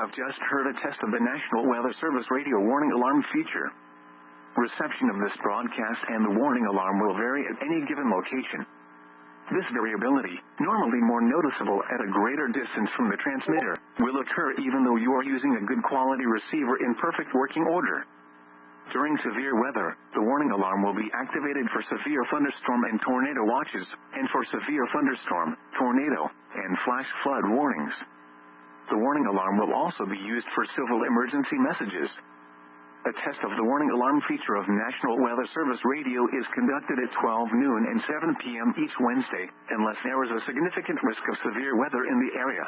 have just heard a test of the National Weather Service radio warning alarm feature. Reception of this broadcast and the warning alarm will vary at any given location. This variability, normally more noticeable at a greater distance from the transmitter, will occur even though you are using a good quality receiver in perfect working order. During severe weather, the warning alarm will be activated for severe thunderstorm and tornado watches, and for severe thunderstorm, tornado, and flash flood warnings. The warning alarm will also be used for civil emergency messages. A test of the warning alarm feature of National Weather Service Radio is conducted at 12 noon and 7 p.m. each Wednesday, unless there is a significant risk of severe weather in the area.